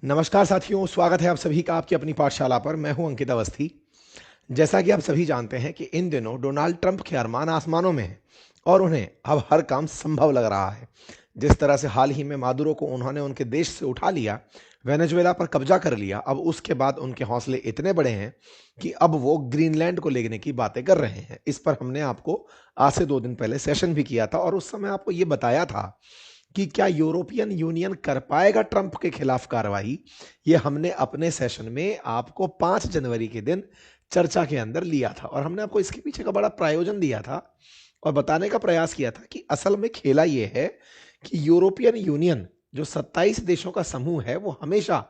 नमस्कार साथियों, स्वागत है आप सभी का आपकी अपनी पाठशाला पर। मैं हूं अंकित अवस्थी। जैसा कि आप सभी जानते हैं कि इन दिनों डोनाल्ड ट्रंप के अरमान आसमानों में हैं और उन्हें अब हर काम संभव लग रहा है। जिस तरह से हाल ही में मादुरो को उन्होंने उनके देश से उठा लिया, वेनेजुएला पर कब्जा कर लिया, अब उसके बाद उनके हौसले इतने बड़े हैं कि अब वो ग्रीनलैंड को लेने की बातें कर रहे हैं। इस पर हमने आपको आज से 2 दिन पहले सेशन भी किया था और उस समय आपको ये बताया था कि क्या यूरोपियन यूनियन कर पाएगा ट्रंप के खिलाफ कार्रवाई। ये हमने अपने सेशन में आपको 5 जनवरी के दिन चर्चा के अंदर लिया था और हमने आपको इसके पीछे का बड़ा प्रायोजन दिया था और बताने का प्रयास किया था कि असल में खेला यह है कि यूरोपियन यूनियन जो 27 देशों का समूह है वो हमेशा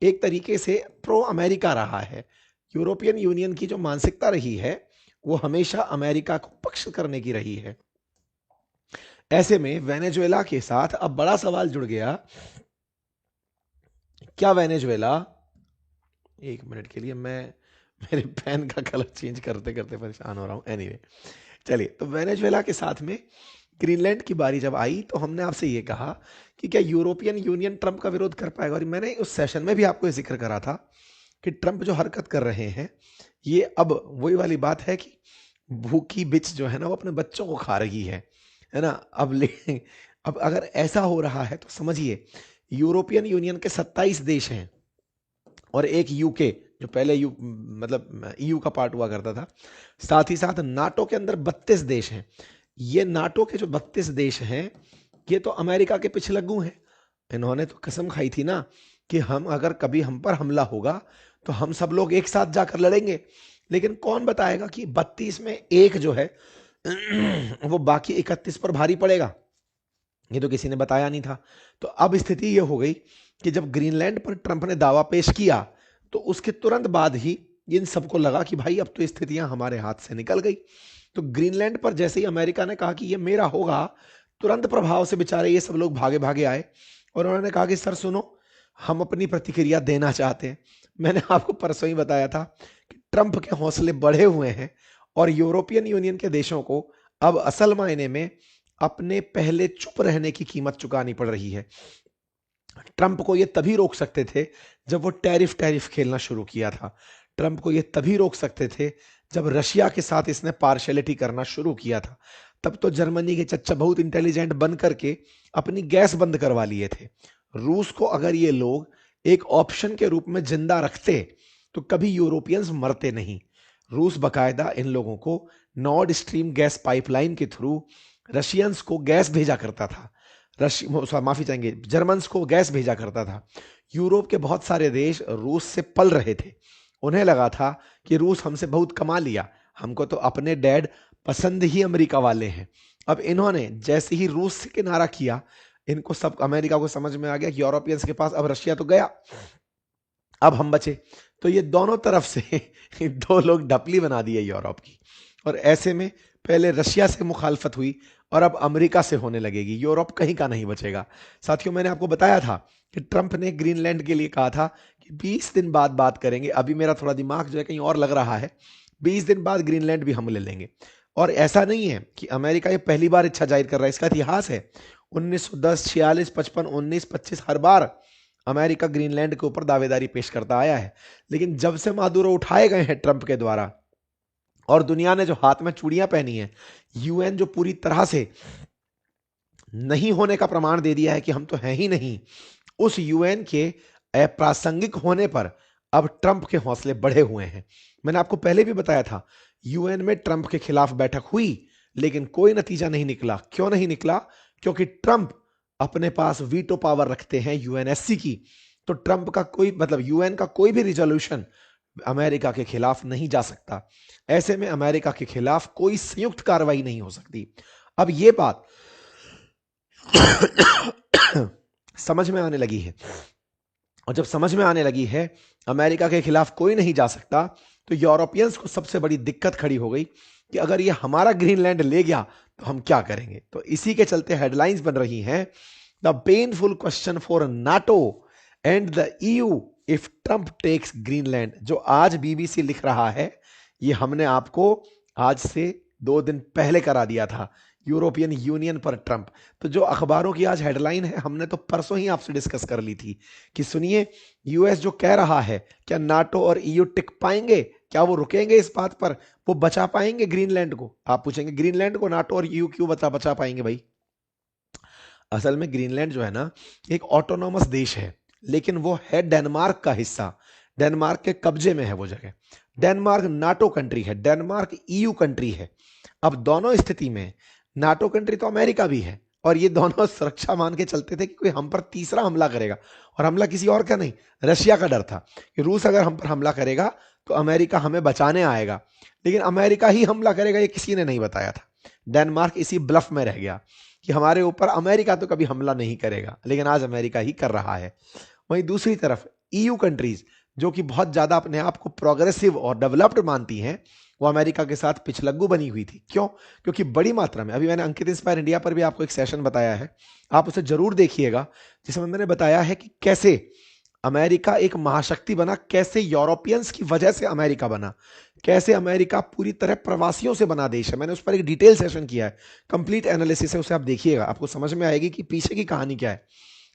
एक तरीके से प्रो अमेरिका रहा है। यूरोपियन यूनियन की जो मानसिकता रही है वो हमेशा अमेरिका को पक्ष करने की रही है। ऐसे में वेनेजुएला के साथ अब बड़ा सवाल जुड़ गया, क्या वेनेजुएला, एक मिनट के लिए मैं मेरे पेन का कलर चेंज करते करते परेशान हो रहा हूं। एनीवे, चलिए, तो वेनेजुएला के साथ में ग्रीनलैंड की बारी जब आई तो हमने आपसे ये कहा कि क्या यूरोपियन यूनियन ट्रंप का विरोध कर पाएगा। और मैंने उस सेशन में भी आपको ये जिक्र करा था कि ट्रंप जो हरकत कर रहे हैं ये अब वही वाली बात है कि भूखी बिच जो है ना वो अपने बच्चों को खा रही है ना। अब अगर ऐसा हो रहा है तो समझिए, यूरोपियन यूनियन के 27 देश हैं और एक यूके जो पहले मतलब ईयू का पार्ट हुआ करता था, साथ ही साथ नाटो के अंदर 32 देश हैं। ये नाटो के जो 32 देश हैं ये तो अमेरिका के पिछलग्गू हैं। इन्होंने तो कसम खाई थी ना कि हम अगर कभी हम पर हमला होगा तो हम सब लोग एक साथ जाकर लड़ेंगे। लेकिन कौन बताएगा कि 32 में एक जो है वो बाकी 31 पर भारी पड़ेगा। ये तो किसी ने बताया नहीं था। तो अब स्थिति ये हो गई कि जब ग्रीनलैंड पर ट्रंप ने दावा पेश किया तो उसके तुरंत बाद ही इन सबको लगा कि भाई अब तो स्थितियां हमारे हाथ से निकल गई। तो ग्रीनलैंड पर जैसे ही अमेरिका ने कहा कि ये मेरा होगा, तुरंत प्रभाव से बेचारे ये सब लोग भागे भागे आए और उन्होंने कहा कि सर सुनो, हम अपनी प्रतिक्रिया देना चाहते हैं। मैंने आपको परसों ही बताया था कि ट्रंप के हौसले बढ़े हुए हैं और यूरोपियन यूनियन के देशों को अब असल मायने में अपने पहले चुप रहने की कीमत चुकानी पड़ रही है। ट्रंप को ये तभी रोक सकते थे जब वो टैरिफ टैरिफ खेलना शुरू किया था। ट्रंप को ये तभी रोक सकते थे जब रशिया के साथ इसने पार्शलिटी करना शुरू किया था। तब तो जर्मनी के चच्चा बहुत इंटेलिजेंट बन करके अपनी गैस बंद करवा लिए थे। रूस को अगर ये लोग एक ऑप्शन के रूप में जिंदा रखते तो कभी यूरोपियंस मरते नहीं। रूस बकायदा इन लोगों को नॉर्ड स्ट्रीम गैस पाइपलाइन के थ्रू रशियंस को गैस भेजा करता था। माफी चाहेंगे, जर्मन्स को गैस भेजा करता था। यूरोप के बहुत सारे देश रूस से पल रहे थे। उन्हें लगा था कि रूस हमसे बहुत कमा लिया, हमको तो अपने डैड पसंद ही अमेरिका वाले हैं। अब इन्होंने जैसे ही रूस से किनारा किया, इनको सब अमेरिका को समझ में आ गया कि यूरोपियंस के पास अब रशिया तो गया, अब हम बचे। तो ये दोनों तरफ से दो लोग ढपली बना दिए यूरोप की। और ऐसे में पहले रशिया से मुखालफत हुई और अब अमेरिका से होने लगेगी। यूरोप कहीं का नहीं बचेगा। साथियों, मैंने आपको बताया था कि ट्रंप ने ग्रीनलैंड के लिए कहा था कि 20 दिन बाद बात करेंगे। अभी मेरा थोड़ा दिमाग जो है कहीं और लग रहा है। 20 दिन बाद ग्रीनलैंड भी हम ले लेंगे। और ऐसा नहीं है कि अमेरिका ये पहली बार इच्छा जाहिर कर रहा है, इसका इतिहास है। 1910, 46, 55, 19, 25 हर बार अमेरिका ग्रीनलैंड के ऊपर दावेदारी पेश करता आया है। लेकिन जब से मादुरो उठाए गए हैं ट्रंप के द्वारा और दुनिया ने जो हाथ में चूड़ियां पहनी है, यूएन जो पूरी तरह से नहीं होने का प्रमाण दे दिया है कि हम तो हैं ही नहीं, उस यूएन के अप्रासंगिक होने पर अब ट्रंप के हौसले बढ़े हुए हैं। मैंने आपको पहले भी बताया था, यूएन में ट्रंप के खिलाफ बैठक हुई लेकिन कोई नतीजा नहीं निकला। क्यों नहीं निकला? क्योंकि ट्रंप अपने पास वीटो पावर रखते हैं यूएनएससी की। तो ट्रंप का कोई मतलब यूएन का कोई भी रिजोल्यूशन अमेरिका के खिलाफ नहीं जा सकता। ऐसे में अमेरिका के खिलाफ कोई संयुक्त कार्रवाई नहीं हो सकती। अब यह बात समझ में आने लगी है और जब समझ में आने लगी है अमेरिका के खिलाफ कोई नहीं जा सकता, तो यूरोपियंस को सबसे बड़ी दिक्कत खड़ी हो गई कि अगर ये हमारा ग्रीनलैंड ले गया तो हम क्या करेंगे। तो इसी के चलते हेडलाइंस बन रही हैं, the painful question for NATO and the EU if Trump takes Greenland. जो आज बीबीसी लिख रहा है, ये हमने आपको आज से 2 दिन पहले करा दिया था। यूरोपियन यूनियन पर ट्रंप। तो जो अखबारों की आज हेडलाइन है, हमने तो परसों ही आपसे डिस्कस कर ली थी कि सुनिए, यूएस जो कह रहा है, क्या नाटो और ईयू टिक पाएंगे, क्या वो रुकेंगे इस बात पर, वो बचा पाएंगे ग्रीनलैंड को। आप पूछेंगे ग्रीनलैंड को नाटो और ईयू क्यों बचा बचा पाएंगे भाई? असल में ग्रीनलैंड जो है ना, एक ऑटोनॉमस देश है, लेकिन वो है डेनमार्क का हिस्सा। डेनमार्क के कब्जे में है वो जगह। डेनमार्क नाटो कंट्री है, डेनमार्क ईयू कंट्री है। अब दोनों स्थिति में नाटो कंट्री तो अमेरिका भी है, और ये दोनों सुरक्षा मान के चलते थे कि कोई हम पर तीसरा हमला करेगा, और हमला किसी और का नहीं, रशिया का डर था कि रूस अगर हम पर हमला करेगा तो अमेरिका हमें बचाने आएगा। लेकिन अमेरिका ही हमला करेगा ये किसी ने नहीं बताया था। डेनमार्क इसी ब्लफ में रह गया कि हमारे ऊपर अमेरिका तो कभी हमला नहीं करेगा, लेकिन आज अमेरिका ही कर रहा है। वहीं दूसरी तरफ ईयू कंट्रीज, जो कि बहुत ज्यादा अपने आप को प्रोग्रेसिव और डेवलप्ड मानती हैं, वो अमेरिका के साथ पिछलग्गू बनी हुई थी। क्यों? क्योंकि बड़ी मात्रा में, अभी मैंने अंकित इंस्पायर इंडिया पर भी आपको एक सेशन बताया है, आप उसे जरूर देखिएगा, जिसमें मैंने बताया है कि कैसे अमेरिका एक महाशक्ति बना, कैसे यूरोपियंस की वजह से अमेरिका बना, कैसे अमेरिका पूरी तरह प्रवासियों से बना देश है। मैंने उस पर एक डिटेल सेशन किया है, कंप्लीट एनालिसिस है, उसे आप देखिएगा, आपको समझ में आएगी कि पीछे की कहानी क्या है।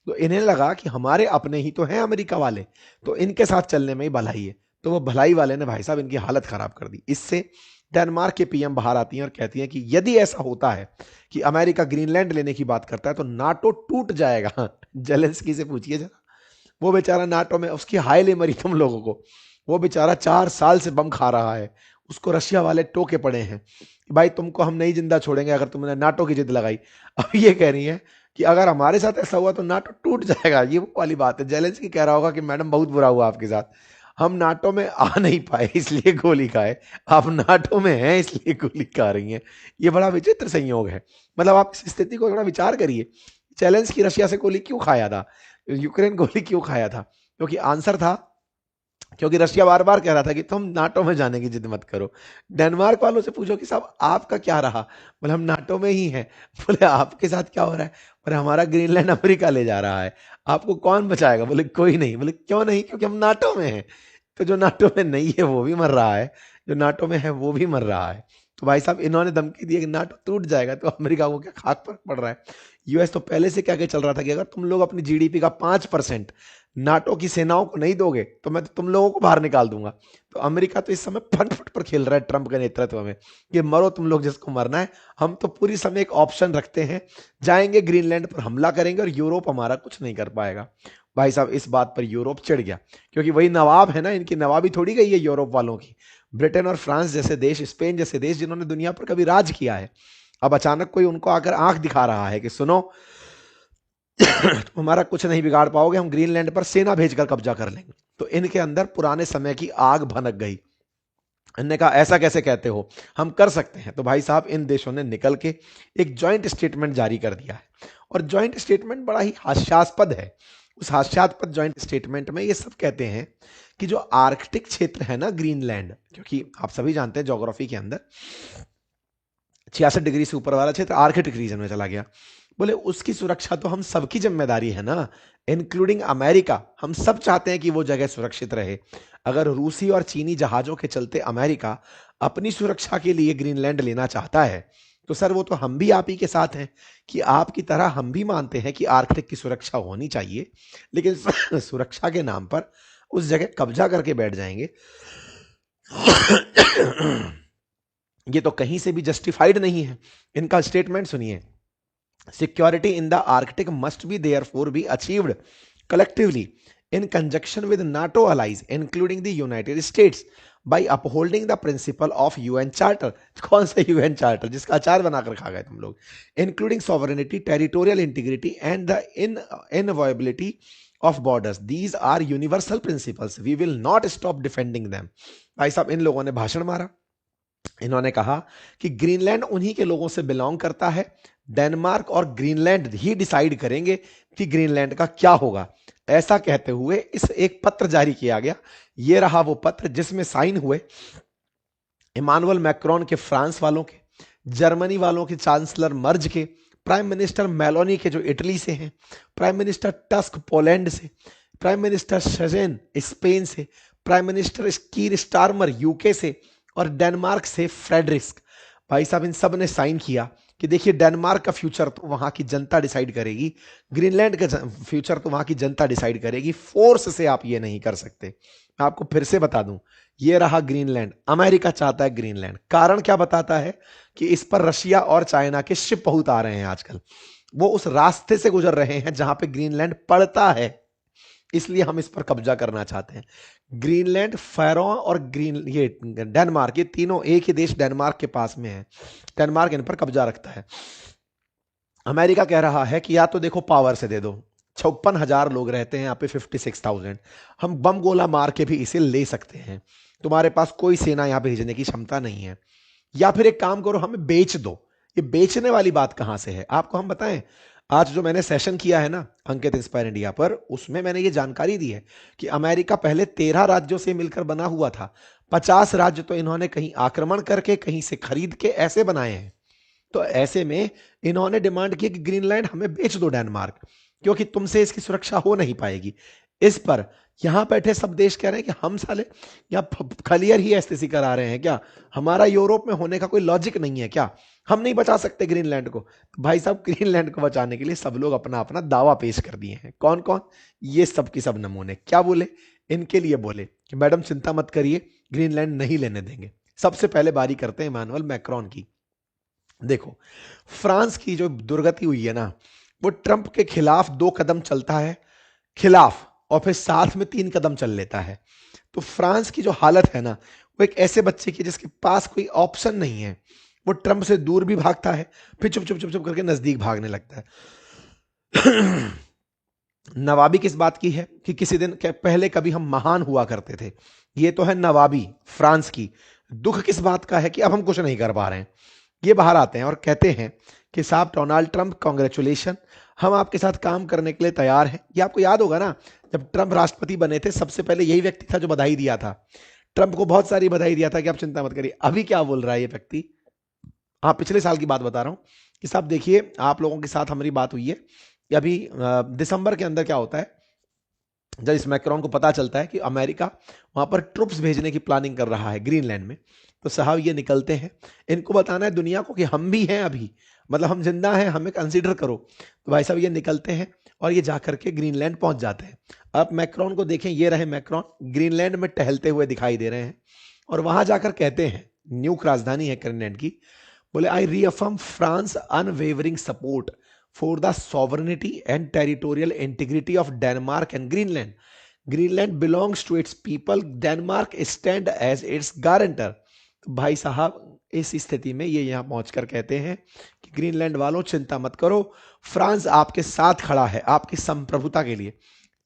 तो इन्हें लगा कि हमारे अपने ही तो हैं अमेरिका वाले, तो इनके साथ चलने में ही भलाई है। तो वो भलाई वाले ने भाई साहब इनकी हालत खराब कर दी। इससे डेनमार्क के पीएम बाहर आती हैं और कहती हैं कि यदि ऐसा होता है कि अमेरिका ग्रीनलैंड लेने की बात करता है तो नाटो टूट जाएगा। जेलेंस्की से पूछिए जरा, वो बेचारा नाटो में, उसकी हाय ले मरी तुम लोगों को। वो बेचारा 4 साल से बम खा रहा है, उसको रशिया वाले टोके पड़े हैं कि भाई तुमको हम नहीं जिंदा छोड़ेंगे अगर तुमने नाटो की जिद लगाई। अब ये कह रही है कि अगर हमारे साथ ऐसा हुआ तो नाटो टूट जाएगा। ये वो वाली बात है। जेलेंस्की कह रहा होगा कि मैडम बहुत बुरा हुआ आपके साथ, हम नाटो में आ नहीं पाए इसलिए गोली खाए, आप नाटो में हैं इसलिए गोली खा रही हैं। ये बड़ा विचित्र संयोग है। मतलब आप इस स्थिति को थोड़ा विचार करिए। जेलेंस्की रशिया से गोली क्यों खाया था, यूक्रेन गोली क्यों खाया था? क्योंकि आंसर था, क्योंकि रशिया बार बार कह रहा था कि तुम नाटो में जाने की जिद मत करो। डेनमार्क वालों से पूछो कि साहब आपका क्या रहा, बोले हम नाटो में ही हैं। बोले आपके साथ क्या हो रहा है? बोले हमारा ग्रीनलैंड अमेरिका ले जा रहा है, आपको कौन बचाएगा? बोले कोई नहीं। बोले क्यों नहीं? क्योंकि हम नाटो में हैं। तो जो नाटो में नहीं है वो भी मर रहा है, जो नाटो में है वो भी मर रहा है। तो भाई साहब इन्होंने धमकी दी कि नाटो टूट जाएगा तो अमेरिका को क्या खाक फर्क पड़ रहा है? यूएस तो पहले से क्या क्या चल रहा था कि अगर तुम लोग अपनी जीडीपी का 5% नाटो की सेनाओं को नहीं दोगे तो मैं तो तुम लोगों को बाहर निकाल दूंगा। तो अमेरिका तो इस समय फट फट पर खेल रहा है ट्रंप के नेतृत्व में कि मरो तुम लोग जिसको मरना है, हम तो पूरी समय एक ऑप्शन रखते हैं, जाएंगे ग्रीनलैंड पर हमला करेंगे और यूरोप हमारा कुछ नहीं कर पाएगा। भाई साहब इस बात पर यूरोप चिढ़ गया, क्योंकि वही नवाब है ना, इनकी नवाबी थोड़ी गई है यूरोप वालों की। ब्रिटेन और फ्रांस जैसे देश, स्पेन जैसे देश, जिन्होंने दुनिया पर कभी राज किया है, अब अचानक कोई उनको आकर आंख दिखा रहा है कि सुनो तुम हमारा कुछ नहीं बिगाड़ पाओगे, हम ग्रीनलैंड पर सेना भेजकर कब्जा कर लेंगे। तो इनके अंदर पुराने समय की आग भनक गई। इन्होंने कहा ऐसा कैसे कहते हो, हम कर सकते हैं। तो भाई साहब इन देशों ने निकल के एक जॉइंट स्टेटमेंट जारी कर दिया है, और जॉइंट स्टेटमेंट बड़ा ही हास्यास्पद है। उस हास्यास्पद जॉइंट स्टेटमेंट में ये सब कहते हैं कि जो आर्कटिक क्षेत्र है ना ग्रीनलैंड, क्योंकि आप सभी जानते हैं ज्योग्राफी के अंदर 66 डिग्री से ऊपर वाला क्षेत्र आर्कटिक रीजन में चला गया, बोले उसकी सुरक्षा तो हम सबकी जिम्मेदारी है ना, इंक्लूडिंग अमेरिका। हम सब चाहते हैं कि वो जगह सुरक्षित रहे। अगर रूसी और चीनी जहाजों के चलते अमेरिका अपनी सुरक्षा के लिए ग्रीनलैंड लेना चाहता है तो सर वो तो हम भी आप ही के साथ हैं कि आपकी तरह हम भी मानते हैं कि आर्कटिक की सुरक्षा होनी चाहिए, लेकिन सुरक्षा के नाम पर उस जगह कब्जा करके बैठ जाएंगे ये तो कहीं से भी जस्टिफाइड नहीं है। इनका स्टेटमेंट सुनिए, security in the Arctic must be therefore be achieved collectively in conjunction with NATO allies including the United States by upholding the principle of UN Charter। कौन सा UN Charter जिसका अचार बनाकर खा गए तुम लोग? including sovereignty, territorial integrity and the inviolability of borders, these are universal principles, we will not stop defending them। भाई साहब इन लोगों ने भाषण मारा। इन्होंने कहा कि ग्रीनलैंड उन्हीं के लोगों से बिलोंग करता है, डेनमार्क और ग्रीनलैंड ही डिसाइड करेंगे कि ग्रीनलैंड का क्या होगा। ऐसा कहते हुए इस एक पत्र जारी किया गया। यह रहा वो पत्र जिसमें साइन हुए इमानुअल मैक्रोन के फ्रांस वालों के, जर्मनी वालों के चांसलर मर्ज के, प्राइम मिनिस्टर मेलोनी के जो इटली से हैं, प्राइम मिनिस्टर टस्क पोलैंड से, प्राइम मिनिस्टर शजेन स्पेन से, प्राइम मिनिस्टर कीर स्टारमर यूके से, और डेनमार्क से फ्रेडरिक्स। भाई साहब इन सब ने साइन किया कि देखिए डेनमार्क का फ्यूचर तो वहां की जनता डिसाइड करेगी, ग्रीनलैंड का फ्यूचर तो वहां की जनता डिसाइड करेगी, फोर्स से आप ये नहीं कर सकते। मैं आपको फिर से बता दूं, ये रहा ग्रीनलैंड, अमेरिका चाहता है ग्रीनलैंड। कारण क्या बताता है कि इस पर रशिया और चाइना के शिप बहुत आ रहे हैं आजकल, वो उस रास्ते से गुजर रहे हैं जहां पे ग्रीनलैंड पड़ता है, इसलिए हम इस पर कब्जा करना चाहते हैं। ग्रीनलैंड, फैरो और ये डेनमार्क, ये तीनों एक ही देश डेनमार्क के पास में है, डेनमार्क इन पर कब्जा रखता है। अमेरिका कह रहा है कि या तो देखो पावर से दे दो, 56,000 लोग रहते हैं यहाँ पे, 56,000, हम बम गोला मार के भी इसे ले सकते हैं, तुम्हारे पास कोई सेना यहाँ भेजने की क्षमता नहीं है, या फिर एक काम करो हमें बेच दो। ये बेचने वाली बात कहां से है आपको हम बताएं। आज जो मैंने सेशन किया है ना अंकित इंस्पायर इंडिया पर, उसमें मैंने ये जानकारी दी है कि अमेरिका पहले 13 राज्यों से मिलकर बना हुआ था, 50 राज्य तो इन्होंने कहीं आक्रमण करके कहीं से खरीद के ऐसे बनाए हैं। तो ऐसे में इन्होंने डिमांड की कि ग्रीनलैंड हमें बेच दो डेनमार्क, क्योंकि तुमसे इसकी सुरक्षा हो नहीं पाएगी। इस पर यहां बैठे सब देश कह रहे हैं कि हम साले या खलियर ही एसटीसी करा रहे हैं क्या, हमारा यूरोप में होने का कोई लॉजिक नहीं है क्या, हम नहीं बचा सकते ग्रीनलैंड को। तो भाई साहब ग्रीनलैंड को बचाने के लिए सब लोग अपना अपना दावा पेश कर दिए हैं। कौन कौन, ये सब की सब नमूने क्या बोले, इनके लिए बोले कि मैडम चिंता मत करिए, ग्रीनलैंड नहीं लेने देंगे। सबसे पहले बारी करते हैं इमानुअल मैक्रोन की। देखो फ्रांस की जो दुर्गति हुई है ना, वो ट्रंप के खिलाफ 2 कदम चलता है खिलाफ, और फिर साथ में 3 कदम चल लेता है। तो फ्रांस की जो हालत है ना, वो एक ऐसे बच्चे की जिसके पास कोई ऑप्शन नहीं है, वो ट्रंप से दूर भी भागता है, फिर चुप चुप चुप चुप करके नजदीक भागने लगता है। नवाबी किस बात की है कि किसी दिन पहले कभी हम महान हुआ करते थे, ये तो है नवाबी फ्रांस की। दुख किस बात का है कि अब हम कुछ नहीं कर पा रहे हैं। ये बाहर आते हैं और कहते हैं कि साहब डोनाल्ड ट्रंप कांग्रेचुलेशन, हम आपके साथ काम करने के लिए तैयार हैं। ये आपको याद होगा ना, जब ट्रंप राष्ट्रपति बने थे सबसे पहले यही व्यक्ति था जो बधाई दिया था, ट्रंप को बहुत सारी बधाई दिया था कि आप चिंता मत करिए। अभी क्या बोल रहा है ये व्यक्ति, हाँ पिछले साल की बात बता रहा हूं कि साहब देखिए आप लोगों के साथ हमारी बात हुई है कि अभी दिसंबर के अंदर क्या होता है, जब इस मैक्रोन को पता चलता है कि अमेरिका वहां पर ट्रुप्स भेजने की प्लानिंग कर रहा है ग्रीनलैंड में, तो साहब ये निकलते हैं, इनको बताना है दुनिया को कि हम भी हैं अभी, मतलब हम जिंदा हैं, हमें कंसीडर करो। तो भाई साहब ये निकलते हैं और ये जाकर के ग्रीनलैंड पहुंच जाते हैं। आप मैक्रोन को देखें, ये रहे मैक्रोन ग्रीनलैंड में टहलते हुए दिखाई दे रहे हैं, और वहां जाकर कहते हैं, न्यूक राजधानी है ग्रीनलैंड की, बोले I reaffirm France unwavering support for the sovereignty and territorial integrity of Denmark and Greenland. Greenland belongs to its people. Denmark stand as its guarantor. तो भाई साहब इस स्थिति में ये यहां पहुंचकर कहते हैं कि ग्रीनलैंड वालों चिंता मत करो, फ्रांस आपके साथ खड़ा है आपकी संप्रभुता के लिए।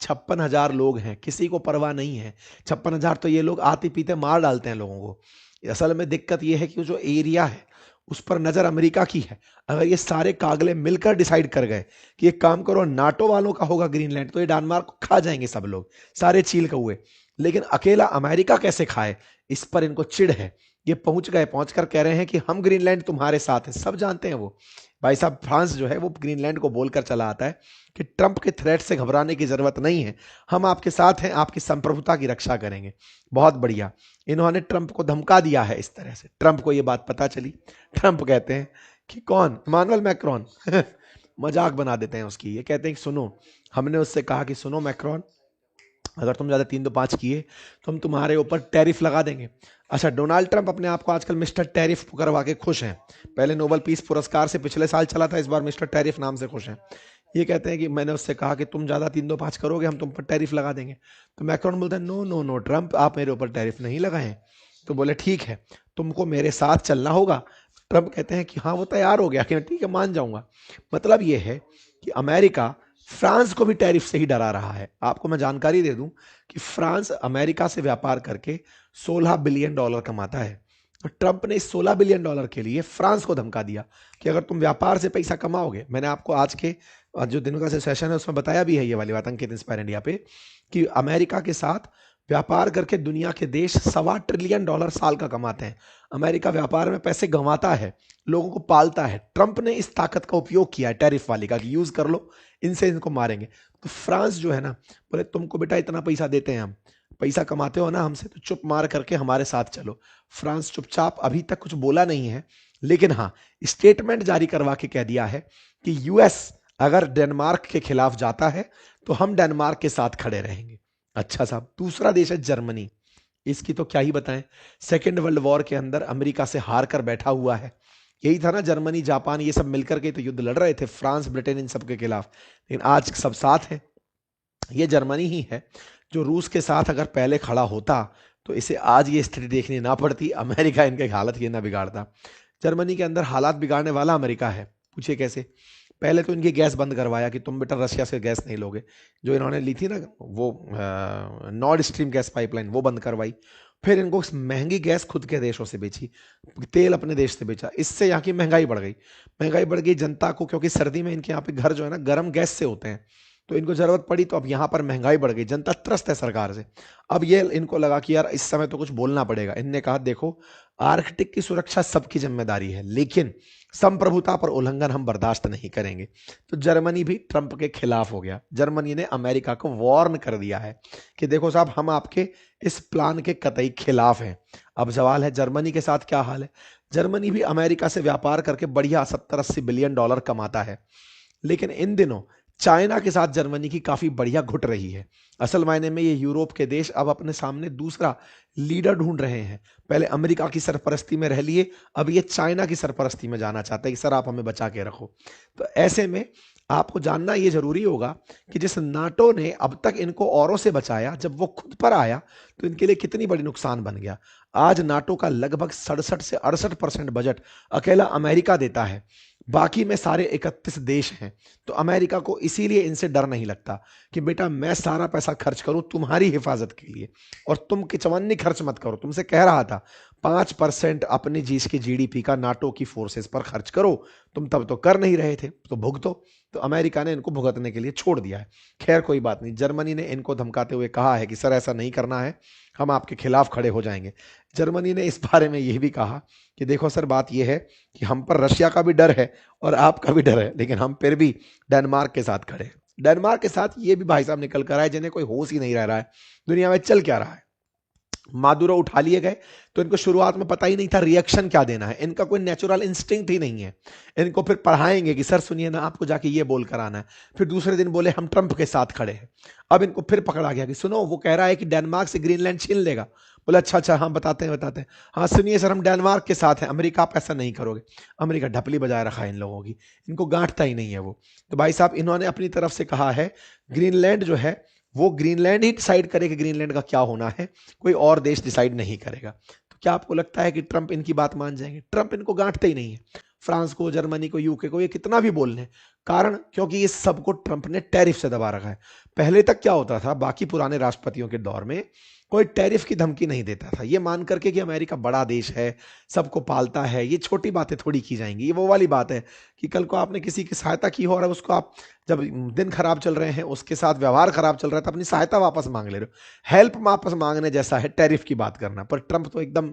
56,000 लोग हैं, किसी को परवाह नहीं है। 56,000 तो ये लोग आते पीते मार डालते हैं लोगों को। असल में दिक्कत ये है कि जो एरिया है उस पर नजर अमेरिका की है। अगर ये सारे कागले मिलकर डिसाइड कर गए कि एक काम करो नाटो वालों का होगा ग्रीनलैंड, तो ये डेनमार्क को खा जाएंगे सब लोग, सारे चील कौए। लेकिन अकेला अमेरिका कैसे खाए, इस पर इनको चिढ़ है। ये पहुंच गए, पहुंचकर कह रहे हैं कि हम ग्रीनलैंड तुम्हारे साथ हैं। सब जानते हैं वो भाई साहब, फ्रांस जो है वो ग्रीनलैंड को बोलकर चला आता है कि ट्रंप के थ्रेट से घबराने की जरूरत नहीं है, हम आपके साथ हैं, आपकी संप्रभुता की रक्षा करेंगे। बहुत बढ़िया, इन्होंने ट्रंप को धमका दिया है इस तरह से। ट्रंप को यह बात पता चली, ट्रंप कहते हैं कि कौन, इमानुएल मैक्रोन मजाक बना देते हैं उसकी। ये कहते हैं कि सुनो, हमने उससे कहा कि सुनो मैक्रोन, अगर तुम ज्यादा 3-2-5 किए तो हम तुम्हारे ऊपर टैरिफ लगा देंगे। अच्छा, डोनाल्ड ट्रंप अपने आप को आजकल मिस्टर टैरिफ करवा के खुश हैं। पहले नोबेल पीस पुरस्कार से पिछले साल चला था, इस बार मिस्टर टैरिफ नाम से खुश हैं। ये कहते हैं कि मैंने उससे कहा कि तुम ज्यादा 3-2-5 करोगे हम तुम पर टैरिफ लगा देंगे। तो मैक्रोन बोलते हैं नो नो नो ट्रंप, आप मेरे ऊपर टैरिफ नहीं लगाएं। तो बोले ठीक है, तुमको मेरे साथ चलना होगा। ट्रंप कहते हैं कि हाँ वो तैयार हो गया कि ठीक है मान जाऊंगा। मतलब ये है कि अमेरिका फ्रांस को भी टैरिफ से ही डरा रहा है। आपको मैं जानकारी दे दूं कि फ्रांस अमेरिका से व्यापार करके $16 बिलियन कमाता है। तो ट्रंप ने इस $16 बिलियन के लिए फ्रांस को धमका दिया कि अगर तुम व्यापार से पैसा कमाओगे, मैंने आपको आज के जो दिनों का सेशन है उसमें बताया भी है ये वाली बात अंकित इंस्पायर इंडिया पे, कि अमेरिका के साथ व्यापार करके दुनिया के देश $1.25 ट्रिलियन साल का कमाते हैं। अमेरिका व्यापार में पैसे गंवाता है, लोगों को पालता है। ट्रंप ने इस ताकत का उपयोग किया है टैरिफ वाली का कि यूज कर लो, इनसे इनको मारेंगे। तो फ्रांस जो है ना, बोले तुमको बेटा इतना पैसा देते हैं हम, पैसा कमाते हो ना हमसे, तो चुप मार करके हमारे साथ चलो। फ्रांस चुपचाप अभी तक कुछ बोला नहीं है, लेकिन हाँ, स्टेटमेंट जारी करवा के कह दिया है कि यूएस अगर डेनमार्क के खिलाफ जाता है तो हम डेनमार्क के साथ खड़े रहेंगे। अच्छा साहब, दूसरा देश है जर्मनी। इसकी तो क्या ही बताएं, सेकेंड वर्ल्ड वॉर के अंदर अमेरिका से हार कर बैठा हुआ है। यही था ना, जर्मनी जापान ये सब मिलकर के तो युद्ध लड़ रहे थे, फ्रांस ब्रिटेन इन सब के खिलाफ, लेकिन आज सब साथ है। ये जर्मनी ही है जो रूस के साथ अगर पहले खड़ा होता तो इसे आज ये स्थिति देखनी ना पड़ती, अमेरिका इनके हालत ये ना बिगाड़ता। जर्मनी के अंदर हालात बिगाड़ने वाला अमेरिका है। पूछिए कैसे? पहले तो इनकी गैस बंद करवाया कि तुम बेटा रशिया से गैस नहीं लोगे, जो इन्होंने ली थी ना वो नॉर्ड स्ट्रीम गैस पाइपलाइन, वो बंद करवाई। फिर इनको महंगी गैस खुद के देशों से बेची, तेल अपने देश से बेचा, इससे यहाँ की महंगाई बढ़ गई। महंगाई बढ़ गई जनता को, क्योंकि सर्दी में इनके यहाँ पे घर जो है ना गर्म गैस से होते हैं, तो इनको जरूरत पड़ी, तो अब यहां पर महंगाई बढ़ गई, जनता त्रस्त है सरकार से। अब ये इनको लगा कि यार इस समय तो कुछ बोलना पड़ेगा। इनने कहा देखो, आर्कटिक की सुरक्षा सबकी जिम्मेदारी है, लेकिन संप्रभुता पर उल्लंघन हम बर्दाश्त नहीं करेंगे। तो जर्मनी भी ट्रंप के खिलाफ हो गया। जर्मनी ने अमेरिका को वार्न कर दिया है कि देखो साहब, हम आपके इस प्लान के कतई खिलाफ हैं। अब सवाल है जर्मनी के साथ क्या हाल है। जर्मनी भी अमेरिका से व्यापार करके बढ़िया 70-80 बिलियन डॉलर कमाता है, लेकिन इन दिनों चाइना के साथ जर्मनी की काफी बढ़िया घुट रही है। असल मायने में ये यूरोप के देश अब अपने सामने दूसरा लीडर ढूंढ रहे हैं। पहले अमेरिका की सरपरस्ती में रह लिए, अब ये चाइना की सरपरस्ती में जाना चाहते हैं कि सर आप हमें बचा के रखो। तो ऐसे में आपको जानना ये जरूरी होगा कि जिस नाटो ने अब तक इनको औरों से बचाया, जब वो खुद पर आया तो इनके लिए कितनी बड़ी नुकसान बन गया। आज नाटो का लगभग 67 से 68% बजट अकेला अमेरिका देता है, बाकी में सारे 31 देश हैं। तो अमेरिका को इसीलिए इनसे डर नहीं लगता कि बेटा मैं सारा पैसा खर्च करूं तुम्हारी हिफाजत के लिए, और तुम की चवन्नी खर्च मत करो। तुमसे कह रहा था 5% अपनी जीस की जीडीपी का नाटो की फोर्सेस पर खर्च करो, तुम तब तो कर नहीं रहे थे, तो भुगतो। तो अमेरिका ने इनको भुगतने के लिए छोड़ दिया है। खैर कोई बात नहीं, जर्मनी ने इनको धमकाते हुए कहा है कि सर ऐसा नहीं करना है, हम आपके खिलाफ खड़े हो जाएंगे। जर्मनी ने इस बारे में यह भी कहा कि देखो सर, बात यह है कि हम पर रशिया का भी डर है और आपका भी डर है, लेकिन हम फिर भी डेनमार्क के साथ खड़े हैं। डेनमार्क के साथ ये भी भाई साहब निकल कर आए जिन्हें कोई होश ही नहीं रह रहा है दुनिया में चल क्या रहा है। मादुरो उठा लिए गए तो इनको शुरुआत में पता ही नहीं था रिएक्शन क्या देना है, इनका कोई नेचुरल इंस्टिंक्ट ही नहीं है। इनको फिर पढ़ाएंगे कि सर सुनिए ना, आपको जाके ये बोल कर आना है। फिर दूसरे दिन बोले हम ट्रंप के साथ खड़े हैं। अब इनको फिर पकड़ा गया कि सुनो, वो कह रहा है कि डेनमार्क से ग्रीनलैंड छीन लेगा। बोले अच्छा अच्छा, हाँ बताते हैं बताते हैं। हाँ सुनिए सर, हम डेनमार्क के साथ हैं, अमेरिका आप ऐसा नहीं करोगे। अमेरिका ढपली बजाय रखा है इन लोगों की, इनको गांठता ही नहीं है वो। तो भाई साहब, इन्होंने अपनी तरफ से कहा है ग्रीनलैंड जो है वो ग्रीनलैंड ही डिसाइड करे कि ग्रीनलैंड का क्या होना है, कोई और देश डिसाइड नहीं करेगा। तो क्या आपको लगता है कि ट्रंप इनकी बात मान जाएंगे? ट्रंप इनको गांठते ही नहीं है, फ्रांस को, जर्मनी को, यूके को, ये कितना भी बोल लें। कारण क्योंकि ये सबको ट्रंप ने टैरिफ से दबा रखा है। पहले तक क्या होता था, बाकी पुराने राष्ट्रपतियों के दौर में कोई टैरिफ की धमकी नहीं देता था, ये मान करके कि अमेरिका बड़ा देश है, सबको पालता है, ये छोटी बातें थोड़ी की जाएंगी। ये वो वाली बात है कि कल को आपने किसी की सहायता की हो और उसको आप जब दिन खराब चल रहे हैं, उसके साथ व्यवहार खराब चल रहा है, तो अपनी सहायता वापस मांग ले रहे हो। हेल्प वापस मांगने जैसा है टैरिफ की बात करना। पर ट्रंप तो एकदम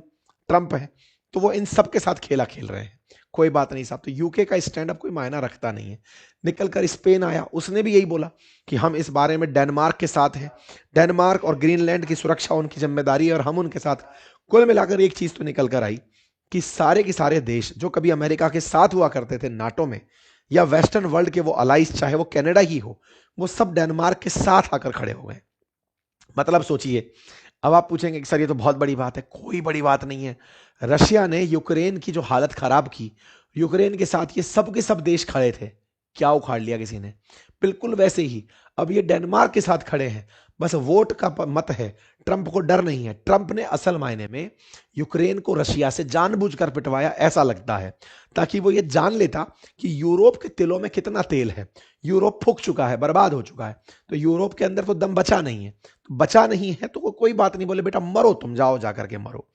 ट्रंप है, तो वो इन सब के साथ खेला खेल रहे हैं। कोई बात नहीं साहब, तो यूके का स्टैंड अप कोई मायना रखता नहीं है। निकल कर स्पेन आया, उसने भी यही बोला कि हम इस बारे में डेनमार्क के साथ हैं, डेनमार्क और ग्रीनलैंड की सुरक्षा उनकी जिम्मेदारी है और हम उनके साथ। कुल मिलाकर एक चीज तो निकल कर आई कि सारे के सारे देश जो कभी अमेरिका के साथ हुआ करते थे नाटो में, या वेस्टर्न वर्ल्ड के वो अलाइज, चाहे वो कनाडा ही हो, वो सब डेनमार्क के साथ आकर खड़े हो गए। मतलब सोचिए। अब आप पूछेंगे कि सर ये तो बहुत बड़ी बात है। कोई बड़ी बात नहीं है। रशिया ने यूक्रेन की जो हालत खराब की, यूक्रेन के साथ ये सब के सब देश खड़े थे, क्या उखाड़ लिया किसी ने? बिल्कुल वैसे ही अब ये डेनमार्क के साथ खड़े हैं। बस वोट का मत है, ट्रंप को डर नहीं है। ट्रंप ने असल मायने में यूक्रेन को रशिया से जानबूझकर पिटवाया, ऐसा लगता है, ताकि वो ये जान लेता कि यूरोप के तिलों में कितना तेल है। यूरोप फूक चुका है, बर्बाद हो चुका है, तो यूरोप के अंदर तो दम बचा नहीं है। तो बचा नहीं है तो कोई बात नहीं, बोले बेटा मरो, तुम जाओ जाकर के मरो।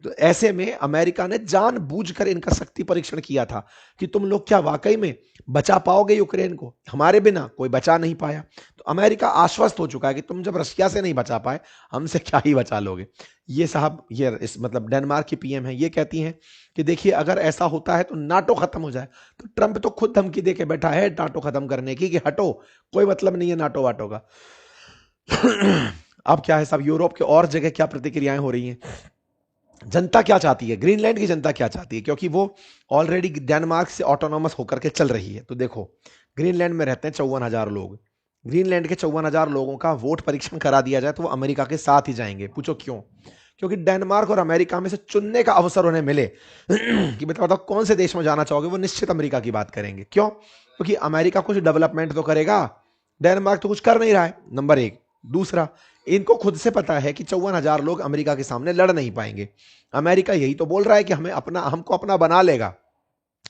तो ऐसे में अमेरिका ने जानबूझकर इनका शक्ति परीक्षण किया था कि तुम लोग क्या वाकई में बचा पाओगे यूक्रेन को? हमारे बिना कोई बचा नहीं पाया। तो अमेरिका आश्वस्त हो चुका है कि तुम जब रशिया से नहीं बचा पाए, हमसे क्या ही बचा लोगे। ये साहब, ये इस मतलब डेनमार्क की पीएम है, ये कहती हैं कि देखिए अगर ऐसा होता है तो नाटो खत्म हो जाए। तो ट्रंप तो खुद धमकी दे के बैठा है नाटो खत्म करने की कि हटो, कोई मतलब नहीं है नाटो वाटो का। अब क्या है साहब, यूरोप के और जगह क्या प्रतिक्रियाएं हो रही हैं? जनता क्या चाहती है, ग्रीनलैंड की जनता क्या चाहती है, क्योंकि वो ऑलरेडी डेनमार्क से ऑटोनॉमस होकर के चल रही है। तो देखो, ग्रीनलैंड में रहते हैं 54,000 लोग। ग्रीनलैंड के 54,000 लोगों का वोट परीक्षण करा दिया जाए तो वो अमेरिका के साथ ही जाएंगे। पूछो क्यों? क्योंकि डेनमार्क और अमेरिका में से चुनने का अवसर उन्हें मिले कि बताओ कौन से देश में जाना चाहोगे, वो निश्चित अमेरिका की बात करेंगे। क्यों? क्योंकि अमेरिका कुछ डेवलपमेंट तो करेगा, डेनमार्क तो कुछ कर नहीं रहा है, नंबर एक। दूसरा, इनको खुद से पता है कि 54,000 लोग अमेरिका के सामने लड़ नहीं पाएंगे। अमेरिका यही तो बोल रहा है कि हमको अपना बना लेगा,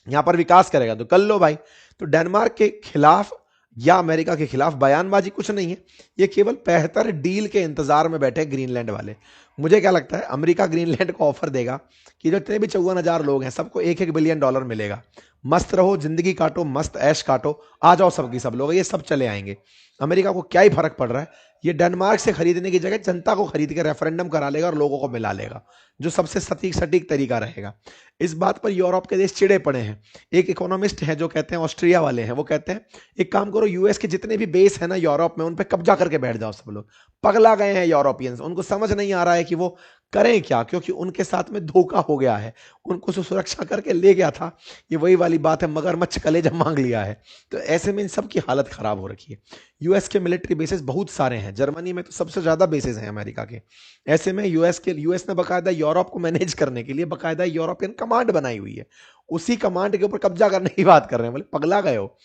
यहां पर विकास करेगा, तो कर लो भाई। तो डेनमार्क के खिलाफ या अमेरिका के खिलाफ बयानबाजी कुछ नहीं है, ये केवल बेहतर डील के इंतजार में बैठे ग्रीनलैंड वाले। मुझे क्या लगता है, अमेरिका ग्रीनलैंड को ऑफर देगा कि जो जितने भी 54,000 लोग हैं सबको $1-1 बिलियन मिलेगा, मस्त रहो, जिंदगी काटो, मस्त ऐश काटो, आ जाओ सबकी सब लोग, ये सब चले आएंगे। अमेरिका को क्या ही फर्क पड़ रहा है, ये डेनमार्क से खरीदने की जगह जनता को खरीद के रेफरेंडम करा लेगा और लोगों को मिला लेगा, जो सबसे सटीक सटीक तरीका रहेगा। इस बात पर यूरोप के देश चिड़े पड़े हैं। एक इकोनॉमिस्ट है जो कहते हैं, ऑस्ट्रिया वाले हैं, वो कहते हैं एक काम करो, यूएस के जितने भी बेस है ना यूरोप में, उन पे कब्जा करके बैठ जाओ सब लोग। पगला गए हैं यूरोपियंस, उनको समझ नहीं आ रहा है कि वो करें क्या, क्योंकि उनके साथ में धोखा हो गया है। उनको जो सुरक्षा करके ले गया था, ये वही वाली बात है, मगरमच्छ कलेजा मांग लिया है। तो ऐसे में इन सब की हालत खराब हो रखी है। यूएस के मिलिट्री बेसिस बहुत सारे हैं, जर्मनी में तो सबसे ज्यादा बेसिस हैं अमेरिका के। ऐसे में यूएस ने बकायदा यूरोप को मैनेज करने के लिए बकायदा यूरोपियन कमांड बनाई हुई है, उसी कमांड के ऊपर कब्जा करने की बात कर रहे हैं। बोले पगला गए हो,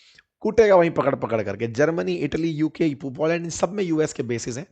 कूटेगा वहीं पकड़ पकड़ करके। जर्मनी, इटली, यूके, पोलैंड, इन सब में यूएस के बेसिस हैं।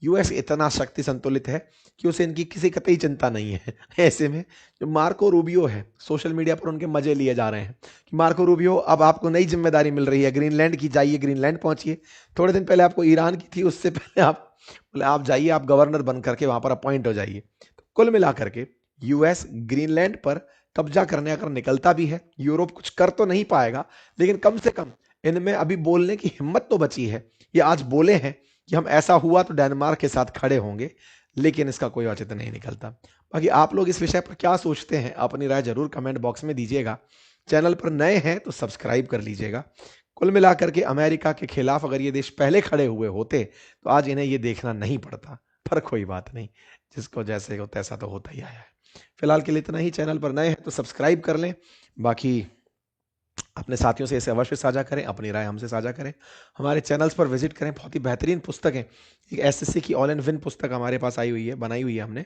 यूएस इतना शक्ति संतुलित है कि उसे इनकी किसी कतई चिंता नहीं है। ऐसे में जो मार्को रूबियो है, सोशल मीडिया पर उनके मजे लिए जा रहे हैं कि मार्को रूबियो अब आपको नई जिम्मेदारी मिल रही है ग्रीनलैंड की, जाइए ग्रीनलैंड पहुंचिए। थोड़े दिन पहले आपको ईरान की थी, उससे पहले आप जाइए, आप गवर्नर बन करके वहां पर अपॉइंट हो जाइए। तो कुल मिलाकर के यूएस ग्रीनलैंड पर कब्जा करने अगर निकलता भी है, यूरोप कुछ कर तो नहीं पाएगा, लेकिन कम से कम इनमें अभी बोलने की हिम्मत तो बची है। ये आज बोले हैं कि हम ऐसा हुआ तो डेनमार्क के साथ खड़े होंगे, लेकिन इसका कोई औचित्य नहीं निकलता। बाकी आप लोग इस विषय पर क्या सोचते हैं, अपनी राय जरूर कमेंट बॉक्स में दीजिएगा। चैनल पर नए हैं तो सब्सक्राइब कर लीजिएगा। कुल मिलाकर के अमेरिका के खिलाफ अगर ये देश पहले खड़े हुए होते तो आज इन्हें ये देखना नहीं पड़ता, पर कोई बात नहीं, जिसको जैसे हो तैसा तो होता ही आया है। फिलहाल के लिए इतना ही। चैनल पर नए हैं तो सब्सक्राइब कर लें, बाकी अपने साथियों से इसे अवश्य साझा करें, अपनी राय हमसे साझा करें, हमारे चैनल्स पर विजिट करें। बहुत ही बेहतरीन पुस्तक है, एक एसएससी की ऑल इन विन पुस्तक हमारे पास आई हुई है, बनाई हुई है हमने,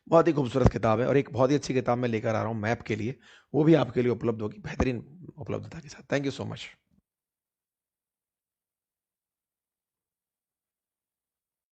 बहुत ही खूबसूरत किताब है। और एक बहुत ही अच्छी किताब मैं लेकर आ रहा हूँ मैप के लिए, वो भी आपके लिए उपलब्ध होगी बेहतरीन उपलब्धता के साथ। Thank you so much.